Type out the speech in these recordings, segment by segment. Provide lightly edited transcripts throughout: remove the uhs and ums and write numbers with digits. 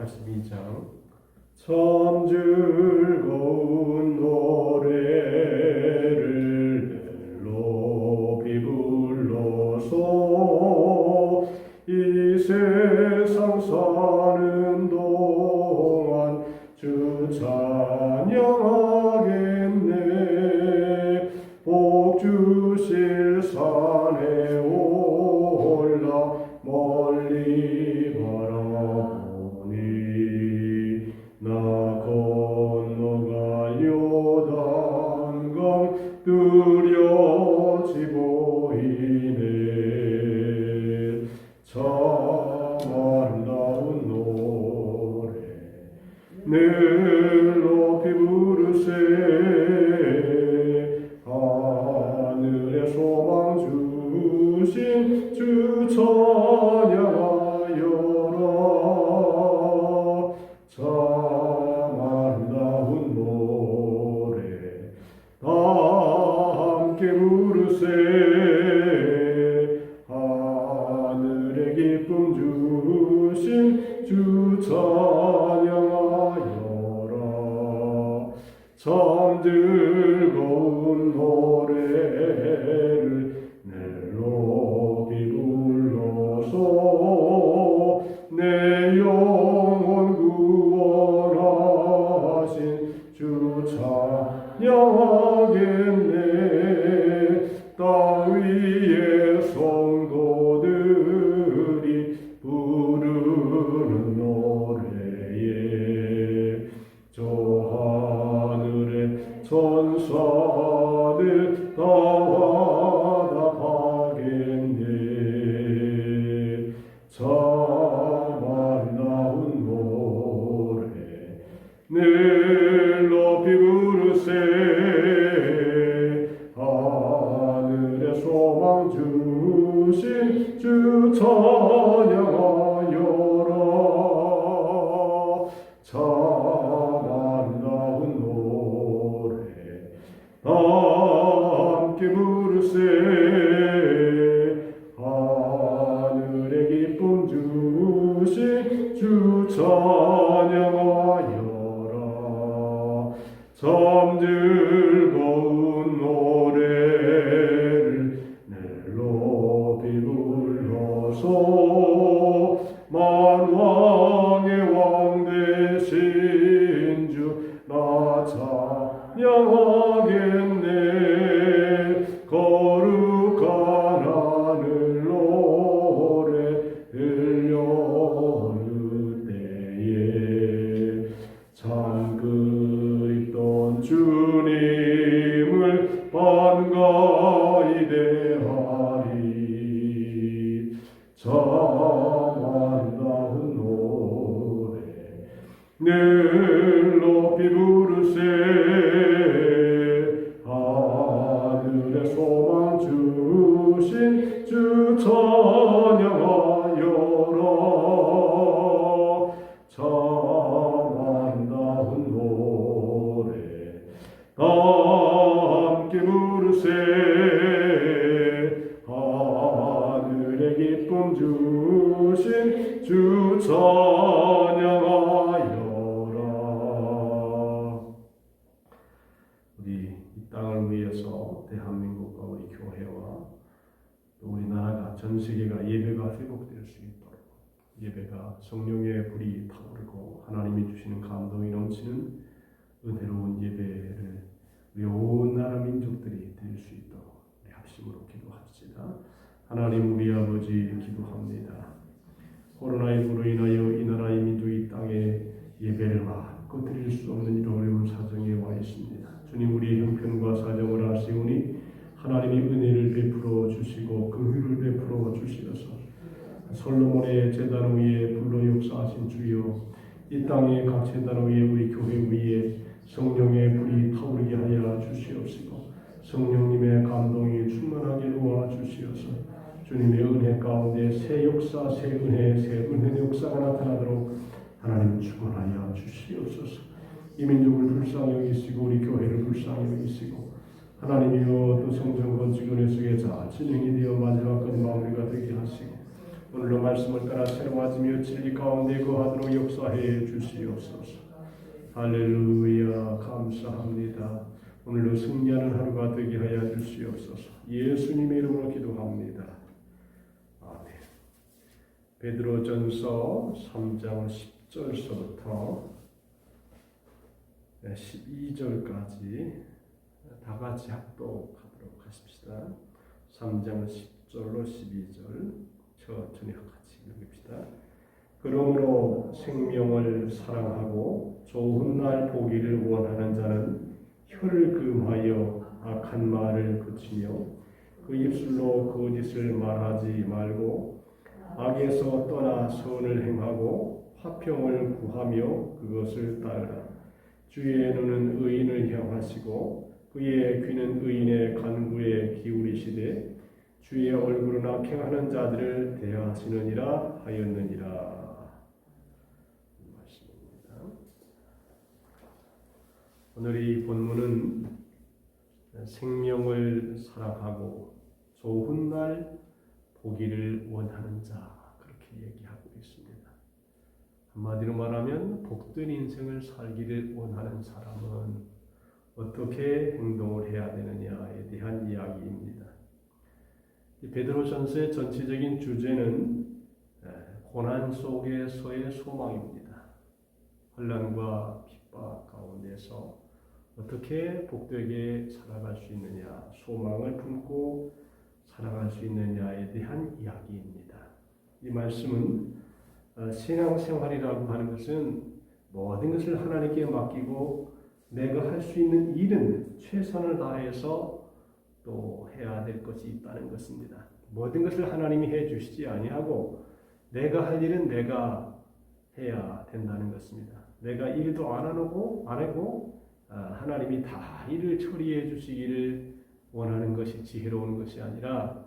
42장. 참 즐거운 노래를 높이 불러서 이 세상 사는 동안 주 찬양하겠네. 복 주실 산에 올라 멀리 바라보니 나 건너갈 요단강 뚜렷이 보이네. 참 아름다운 노래 늘 높이 부르세. 하늘의 소망 주신 주 찬양하여라. 참 아름다운 노래 다 함께 부르세. 하늘의 기쁨 주신 주 찬양하여라. 참 즐거운 노래를 늘 높이 불러서 내 영혼 구원하신 주 찬양하겠네. 땅 위의 성도들이 부르는 노래에 저 하늘의 천사들 다 화답하겠네. 참 아름다운 노래 늘 높이 부르세. 하늘의 소망 주신 주 찬양하여라. 참 아름다운 노래 다 함께 부르세. 하늘의 기쁨 주신 주 찬양하여라. 참 즐거운 노래를 늘 높이 불러서 만왕의 왕 되신 주 나 찬양하겠네. 거룩한 하늘 노래 들려오는 때에 참 그립던 주님을 반가이 대하리. 참 아름다운 노래 늘 높이 부르세. 하늘의 소망 주신 주 찬양하여라. 참 아름다운 노래 다 함께 부르세. 하늘의 기쁨 주신 주 찬양하여라. 우리 이 땅을 위해서 대한민국과 우리 교회와 또 우리나라가 전 세계가 예배가 회복될 수 있도록, 예배가 성령의 불이 타오르고 하나님이 주시는 감동이 넘치는 은혜로운 예배를 우리 온 나라 민족들이 드릴 수 있도록 우리 합심으로 기도합시다. 하나님 우리 아버지 기도합니다. 코로나19로 인하여 이 나라의 민족 이 땅에 예배를 마음껏 드릴 수 없는 이런 어려운 사정에 와 있습니다. 주님 우리의 형편과 사정을 아시오니 하나님이 은혜를 베풀어 주시고 긍휼을 베풀어 주시어서 솔로몬의 제단 위에 불로 역사하신 주여, 이 땅의 각 제단 위에 우리 교회 위에 성령의 불이 타오르게 하여 주시옵시고 성령님의 감동이 충만하게 도와 주시어서 주님의 은혜 가운데 새 역사, 새 은혜 역사가 나타나도록 하나님 충만하여 주시옵소서. 이 민족을 불쌍히 여기시고 우리 교회를 불쌍히 여기시고 하나님이여 또 성전 건축 은혜 속에 잘 진행이 되어 마지막까지 마무리가 되게 하시고 오늘로 말씀을 따라 새로워지며 진리 가운데 거하도록 역사해 주시옵소서. 할렐루야. 감사합니다. 오늘도 승리하는 하루가 되게 하여 주시옵소서. 예수님의 이름으로 기도합니다. 아멘. 베드로전서 3장 10절서부터 12절까지 다 같이 합독하도록 하십시다. 3장 10절로 12절 천천히 같이 읽읍시다. 그러므로 생명을 사랑하고 좋은 날 보기를 원하는 자는 혀를 금하여 악한 말을 그치며 그 입술로 거짓을 말하지 말고 악에서 떠나 선을 행하고 화평을 구하며 그것을 따르라. 주의 눈은 의인을 향하시고 그의 귀는 의인의 간구에 기울이시되 주의 얼굴은 악행하는 자들을 대하시느니라 하였느니라. 오늘 이 본문은 생명을 사랑하고 좋은 날 보기를 원하는 자, 그렇게 얘기하고 있습니다. 한마디로 말하면 복된 인생을 살기를 원하는 사람은 어떻게 행동을 해야 되느냐에 대한 이야기입니다. 베드로전서의 전체적인 주제는 고난 속에서의 소망입니다. 혼란과 핍박 가운데서 어떻게 복되게 살아갈 수 있느냐, 소망을 품고 살아갈 수 있느냐에 대한 이야기입니다. 이 말씀은 신앙생활이라고 하는 것은 모든 것을 하나님께 맡기고 내가 할 수 있는 일은 최선을 다해서 또 해야 될 것이 있다는 것입니다. 모든 것을 하나님이 해주시지 아니하고 내가 할 일은 내가 해야 된다는 것입니다. 내가 일도 안 하고 하나님이 다 일을 처리해 주시기를 원하는 것이 지혜로운 것이 아니라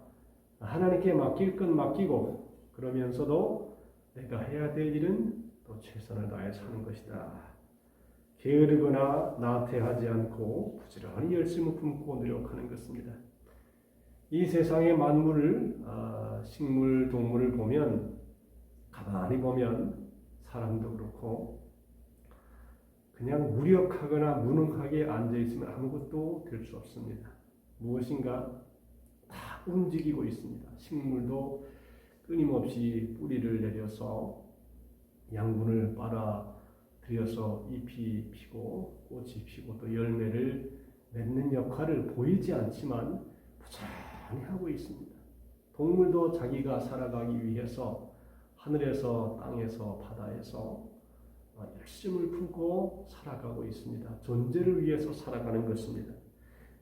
하나님께 맡길 건 맡기고 그러면서도 내가 해야 될 일은 또 최선을 다해 사는 것이다. 게으르거나 나태하지 않고 부지런히 열심을 품고 노력하는 것입니다. 이 세상의 만물을 식물, 동물을 보면 가만히 보면 사람도 그렇고 그냥 무력하거나 무능하게 앉아있으면 아무것도 될 수 없습니다. 무엇인가 다 움직이고 있습니다. 식물도 끊임없이 뿌리를 내려서 양분을 빨아들여서 잎이 피고 꽃이 피고 또 열매를 맺는 역할을 보이지 않지만 부지런히 하고 있습니다. 동물도 자기가 살아가기 위해서 하늘에서 땅에서 바다에서 열심을 품고 살아가고 있습니다. 존재를 위해서 살아가는 것입니다.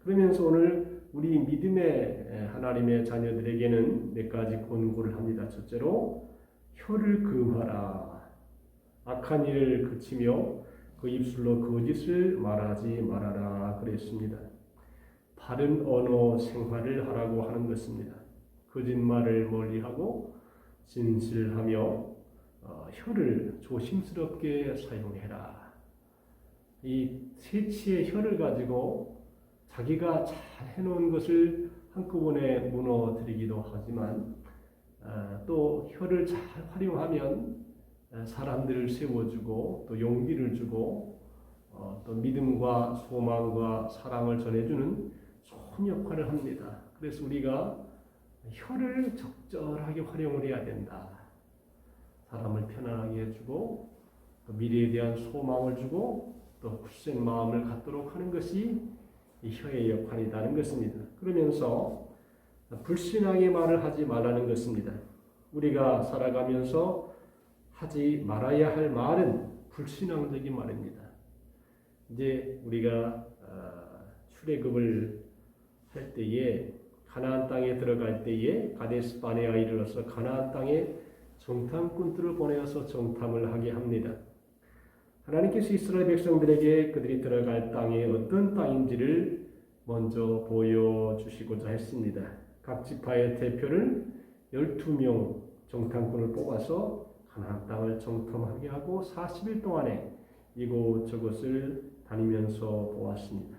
그러면서 오늘 우리 믿음의 하나님의 자녀들에게는 몇 가지 권고를 합니다. 첫째로 혀를 금하라. 악한 일을 그치며 그 입술로 거짓을 말하지 말아라 그랬습니다. 바른 언어 생활을 하라고 하는 것입니다. 거짓말을 멀리하고 진실하며 혀를 조심스럽게 사용해라. 이 세치의 혀를 가지고 자기가 잘 해놓은 것을 한꺼번에 무너뜨리기도 하지만 또 혀를 잘 활용하면 사람들을 세워주고 또 용기를 주고 또 믿음과 소망과 사랑을 전해주는 좋은 역할을 합니다. 그래서 우리가 혀를 적절하게 활용을 해야 된다. 사람을 편안하게 해주고 또 미래에 대한 소망을 주고 또 굳센 마음을 갖도록 하는 것이 이 혀의 역할이라는 것입니다. 그러면서 불신앙의 말을 하지 말라는 것입니다. 우리가 살아가면서 하지 말아야 할 말은 불신앙적인 말입니다. 이제 우리가 출애굽을 할 때에 가나안 땅에 들어갈 때에 가데스 바네아에 이르러서 가나안 땅에 정탐꾼들을 보내어서 정탐을 하게 합니다. 하나님께서 이스라엘 백성들에게 그들이 들어갈 땅이 어떤 땅인지를 먼저 보여주시고자 했습니다. 각 지파의 대표를 12명 정탐꾼을 뽑아서 가나안 땅을 정탐하게 하고 40일 동안에 이곳저곳을 다니면서 보았습니다.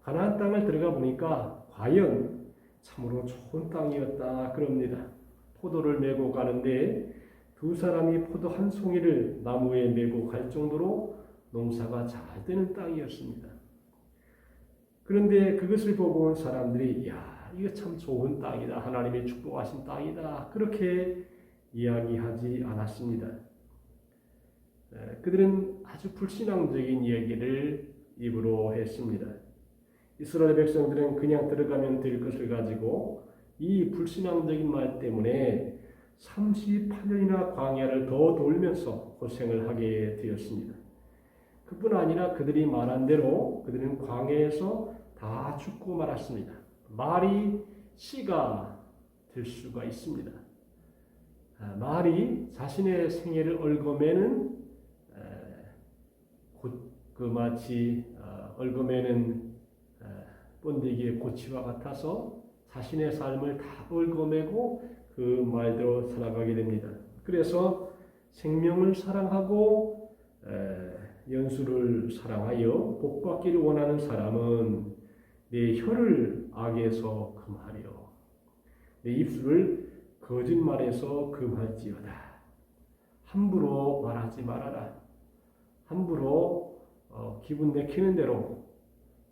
가나안 땅을 들어가 보니까 과연 참으로 좋은 땅이었다 그럽니다. 포도를 메고 가는데 두 사람이 포도 한 송이를 나무에 메고 갈 정도로 농사가 잘 되는 땅이었습니다. 그런데 그것을 보고 온 사람들이 야, 이거 참 좋은 땅이다. 하나님의 축복하신 땅이다. 그렇게 이야기하지 않았습니다. 그들은 아주 불신앙적인 이야기를 입으로 했습니다. 이스라엘 백성들은 그냥 들어가면 될 것을 가지고 이 불신앙적인 말 때문에 38년이나 광야를 더 돌면서 고생을 하게 되었습니다. 그뿐 아니라 그들이 말한 대로 그들은 광야에서 다 죽고 말았습니다. 말이 씨가 될 수가 있습니다. 말이 자신의 생애를 얽어매는 그 마치 얽어매는 번데기의 고치와 같아서 자신의 삶을 다 얽어매고 그 말대로 살아가게 됩니다. 그래서 생명을 사랑하고 연수를 사랑하여 복받기를 원하는 사람은 내 혀를 악에서 금하려 내 입술을 거짓말에서 금할지어다. 함부로 말하지 말아라. 함부로 기분 내키는 대로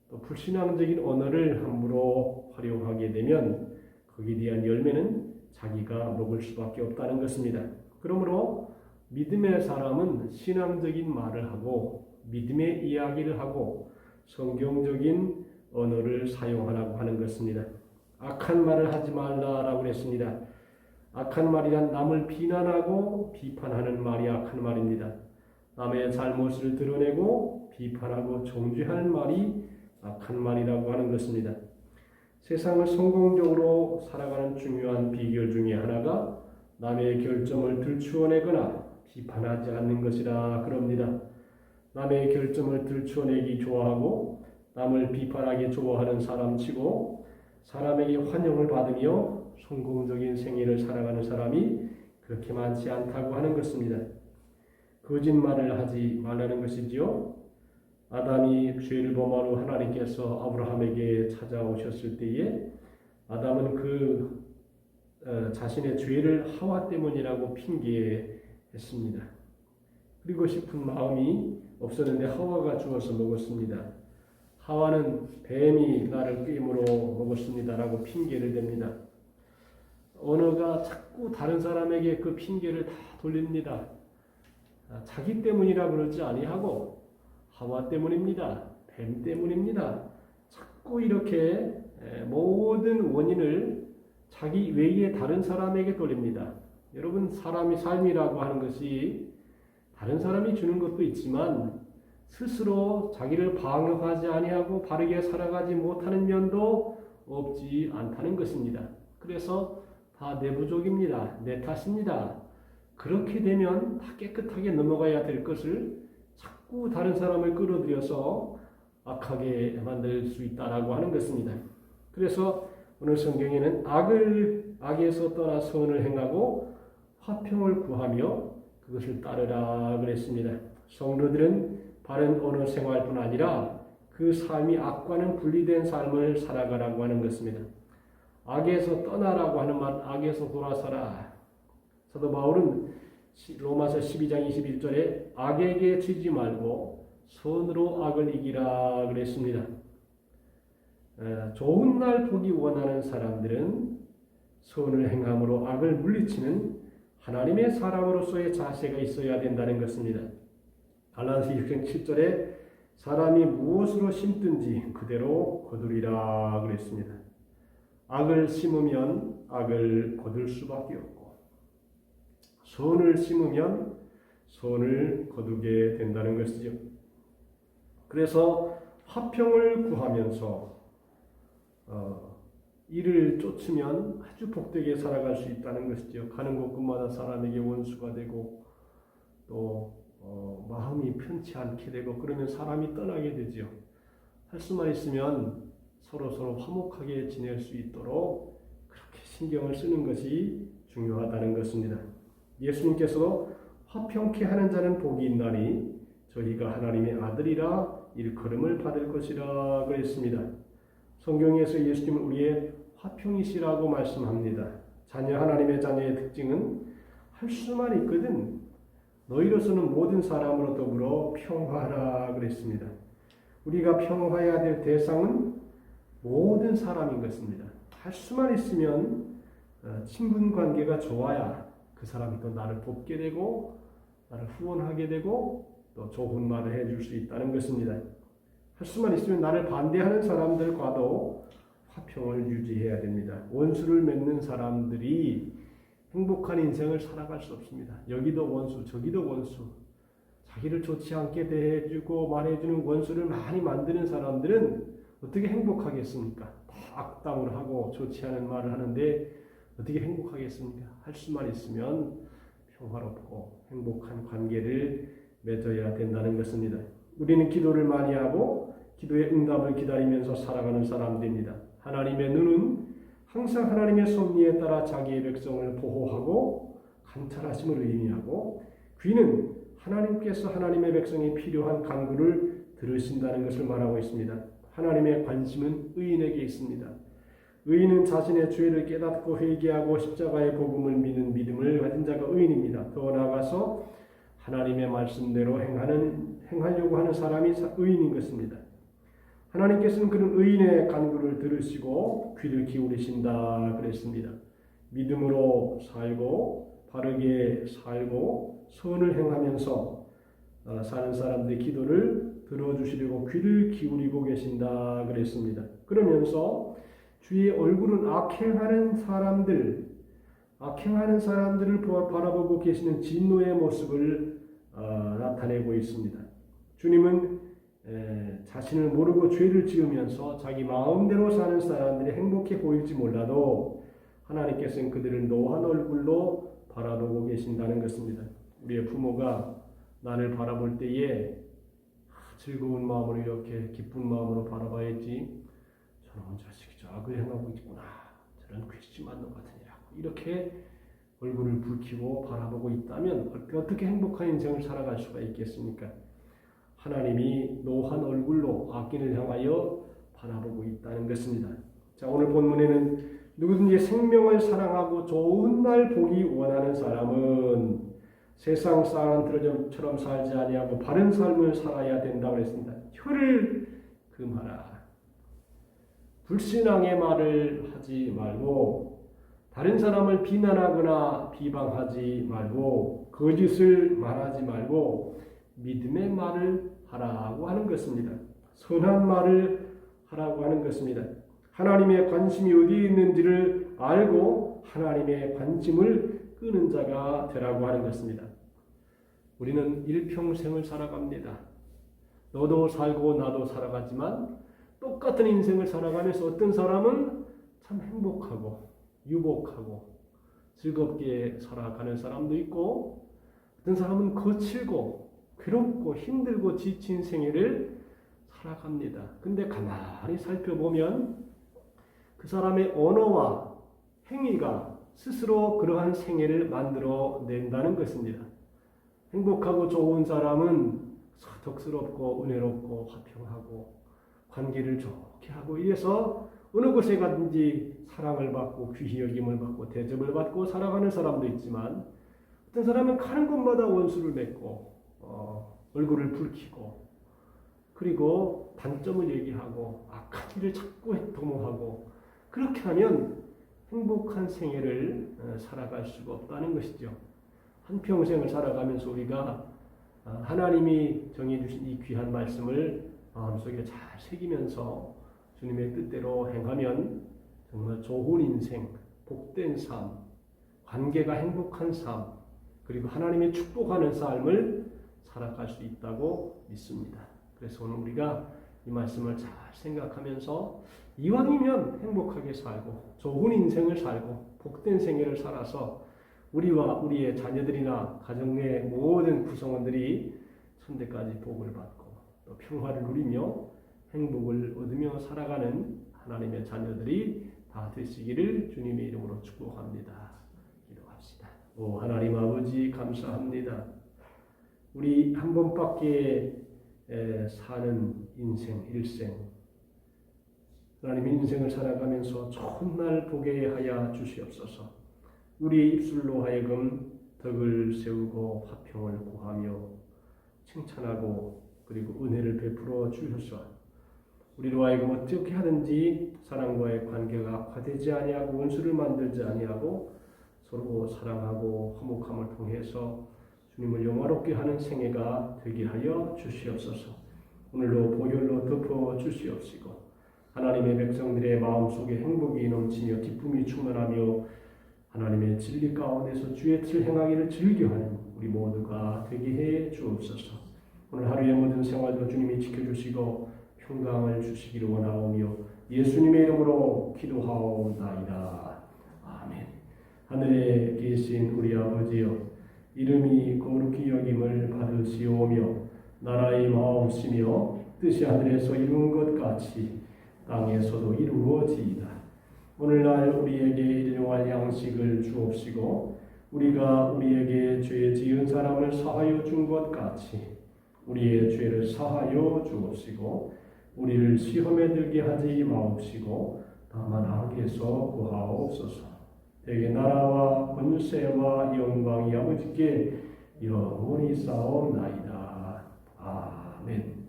또 불신앙적인 언어를 함부로 활용하게 되면 거기에 대한 열매는 자기가 먹을 수밖에 없다는 것입니다. 그러므로 믿음의 사람은 신앙적인 말을 하고 믿음의 이야기를 하고 성경적인 언어를 사용하라고 하는 것입니다. 악한 말을 하지 말라라고 했습니다. 악한 말이란 남을 비난하고 비판하는 말이 악한 말입니다. 남의 잘못을 드러내고 비판하고 정죄하는 말이 악한 말이라고 하는 것입니다. 세상을 성공적으로 살아가는 중요한 비결 중에 하나가 남의 결점을 들추어내거나 비판하지 않는 것이라 그럽니다. 남의 결점을 들추어내기 좋아하고 남을 비판하기 좋아하는 사람치고 사람에게 환영을 받으며 성공적인 생애를 살아가는 사람이 그렇게 많지 않다고 하는 것입니다. 거짓말을 하지 말라는 것이지요. 아담이 죄를 범하로 하나님께서 아브라함에게 찾아오셨을 때에 아담은 자신의 죄를 하와 때문이라고 핑계했습니다. 그리고 싶은 마음이 없었는데 하와가 주어서 먹었습니다. 하와는 뱀이 나를 꾀임으로 먹었습니다라고 핑계를 댑니다. 언어가 자꾸 다른 사람에게 그 핑계를 다 돌립니다. 자기 때문이라 그러지 아니하고 하와 때문입니다. 뱀 때문입니다. 자꾸 이렇게 모든 원인을 자기 외에 다른 사람에게 돌립니다. 여러분, 사람이 삶이라고 하는 것이 다른 사람이 주는 것도 있지만 스스로 자기를 방어하지 아니하고 바르게 살아가지 못하는 면도 없지 않다는 것입니다. 그래서 다 내 부족입니다. 내 탓입니다. 그렇게 되면 다 깨끗하게 넘어가야 될 것을 자꾸 다른 사람을 끌어들여서 악하게 만들 수 있다라고 하는 것입니다. 그래서 오늘 성경에는 악에서 떠나 선을 행하고 화평을 구하며 그것을 따르라 그랬습니다. 성도들은 바른 언어 생활뿐 아니라 그 삶이 악과는 분리된 삶을 살아가라고 하는 것입니다. 악에서 떠나라고 하는 말, 악에서 돌아서라. 사도 바울은 로마서 12장 21절에 악에게 지지 말고 선으로 악을 이기라 그랬습니다. 좋은 날 보기 원하는 사람들은 선을 행함으로 악을 물리치는 하나님의 사람으로서의 자세가 있어야 된다는 것입니다. 갈라디아서 6장 7절에 사람이 무엇으로 심든지 그대로 거두리라 그랬습니다. 악을 심으면 악을 거둘 수밖에 없고 선을 심으면 선을 거두게 된다는 것이죠. 그래서 화평을 구하면서 이를 쫓으면 아주 복되게 살아갈 수 있다는 것이죠. 가는 곳곳마다 사람에게 원수가 되고 또 마음이 편치 않게 되고 그러면 사람이 떠나게 되지요. 할 수만 있으면 서로 화목하게 지낼 수 있도록 그렇게 신경을 쓰는 것이 중요하다는 것입니다. 예수님께서 화평케 하는 자는 복이 있나니 저희가 하나님의 아들이라 일컬음을 받을 것이라 그랬습니다. 성경에서 예수님은 우리의 화평이시라고 말씀합니다. 하나님의 자녀의 특징은 할 수만 있거든 너희로서는 모든 사람으로 더불어 평화하라 그랬습니다. 우리가 평화해야 될 대상은 모든 사람인 것입니다. 할 수만 있으면 친분 관계가 좋아야 그 사람이 또 나를 돕게 되고 나를 후원하게 되고 또 좋은 말을 해줄 수 있다는 것입니다. 할 수만 있으면 나를 반대하는 사람들과도 화평을 유지해야 됩니다. 원수를 맺는 사람들이 행복한 인생을 살아갈 수 없습니다. 여기도 원수, 저기도 원수. 자기를 좋지 않게 대해주고 말해주는 원수를 많이 만드는 사람들은 어떻게 행복하겠습니까? 다 악담을 하고 좋지 않은 말을 하는데 어떻게 행복하겠습니까? 할 수만 있으면 평화롭고 행복한 관계를 맺어야 된다는 것입니다. 우리는 기도를 많이 하고 기도의 응답을 기다리면서 살아가는 사람들입니다. 하나님의 눈은 항상 하나님의 섭리에 따라 자기의 백성을 보호하고 감찰하심을 의미하고 귀는 하나님께서 하나님의 백성이 필요한 간구를 들으신다는 것을 말하고 있습니다. 하나님의 관심은 의인에게 있습니다. 의인은 자신의 죄를 깨닫고 회개하고 십자가의 복음을 믿는 믿음을 가진 자가 의인입니다. 더 나아가서 하나님의 말씀대로 행하려고 하는 사람이 의인인 것입니다. 하나님께서는 그런 의인의 간구를 들으시고 귀를 기울이신다 그랬습니다. 믿음으로 살고 바르게 살고 선을 행하면서 사는 사람들의 기도를 들어주시려고 귀를 기울이고 계신다 그랬습니다. 그러면서 주의 얼굴은 악행하는 사람들을 바라보고 계시는 진노의 모습을 나타내고 있습니다. 주님은 자신을 모르고 죄를 지으면서 자기 마음대로 사는 사람들이 행복해 보일지 몰라도 하나님께서는 그들을 노한 얼굴로 바라보고 계신다는 것입니다. 우리의 부모가 나를 바라볼 때에 즐거운 마음으로 이렇게 기쁜 마음으로 바라봐야지 저런 자식이 저걸 행하고 있구나 저런 괘씸한 놈 같으니라고 이렇게 얼굴을 붉히고 바라보고 있다면 어떻게 행복한 인생을 살아갈 수가 있겠습니까? 하나님이 노한 얼굴로 악인을 향하여 바라보고 있다는 것입니다. 자, 오늘 본문에는 누구든지 생명을 사랑하고 좋은 날 보기 원하는 사람은 세상 사람들처럼 살지 아니하고 바른 삶을 살아야 된다고 했습니다. 혀를 금하라. 불신앙의 말을 하지 말고 다른 사람을 비난하거나 비방하지 말고 거짓을 말하지 말고 믿음의 말을 하라고 하는 것입니다. 선한 말을 하라고 하는 것입니다. 하나님의 관심이 어디에 있는지를 알고 하나님의 관심을 끄는 자가 되라고 하는 것입니다. 우리는 일평생을 살아갑니다. 너도 살고 나도 살아가지만 똑같은 인생을 살아가면서 어떤 사람은 참 행복하고 유복하고 즐겁게 살아가는 사람도 있고 어떤 사람은 거칠고 괴롭고 힘들고 지친 생애를 살아갑니다. 근데 가만히 살펴보면 그 사람의 언어와 행위가 스스로 그러한 생애를 만들어낸다는 것입니다. 행복하고 좋은 사람은 덕스럽고 은혜롭고 화평하고 관계를 좋게 하고 이래서 어느 곳에 가든지 사랑을 받고 귀히 여김을 받고 대접을 받고 살아가는 사람도 있지만 어떤 사람은 가는 곳마다 원수를 맺고 얼굴을 붉히고 그리고 단점을 얘기하고 악한 일을 자꾸 도모하고 그렇게 하면 행복한 생애를 살아갈 수가 없다는 것이죠. 한평생을 살아가면서 우리가 하나님이 정해주신 이 귀한 말씀을 마음속에 잘 새기면서 주님의 뜻대로 행하면 정말 좋은 인생, 복된 삶, 관계가 행복한 삶, 그리고 하나님이 축복하는 삶을 살아갈 수 있다고 믿습니다. 그래서 오늘 우리가 이 말씀을 잘 생각하면서 이왕이면 행복하게 살고 좋은 인생을 살고 복된 생애를 살아서 우리와 우리의 자녀들이나 가정의 모든 구성원들이 천대까지 복을 받고 또 평화를 누리며 행복을 얻으며 살아가는 하나님의 자녀들이 다 되시기를 주님의 이름으로 축복합니다. 기도합시다. 오 하나님 아버지 감사합니다. 우리 한 번밖에 사는 인생, 일생 하나님 인생을 살아가면서 좋은 날 보게 하여 주시옵소서. 우리의 입술로 하여금 덕을 세우고 화평을 구하며 칭찬하고 그리고 은혜를 베풀어 주셔서 우리로 하여금 어떻게 하든지 사랑과의 관계가 악화되지 아니하고 원수를 만들지 아니하고 서로 사랑하고 화목함을 통해서 주님을 영화롭게 하는 생애가 되게 하여 주시옵소서. 오늘로 보혈로 덮어 주시옵시고 하나님의 백성들의 마음속에 행복이 넘치며 기쁨이 충만하며 하나님의 진리 가운데서 주의 뜻을 행하기를 즐겨하는 우리 모두가 되게 해 주옵소서. 오늘 하루의 모든 생활도 주님이 지켜주시고 평강을 주시기를 원하오며 예수님의 이름으로 기도하옵나이다. 아멘. 하늘에 계신 우리 아버지여, 이름이 거룩히 여김을 받으시오며 나라의 마음이시며 뜻이 하늘에서 이룬 것 같이 땅에서도 이루어지이다. 오늘날 우리에게 일용할 양식을 주옵시고 우리가 우리에게 죄 지은 사람을 사하여 준 것 같이 우리의 죄를 사하여 주옵시고 우리를 시험에 들게 하지 마옵시고 다만 악에서 구하옵소서. 대개 나라와 권세와 영광이 아버지께 영원히 쌓옵나이다. 아멘.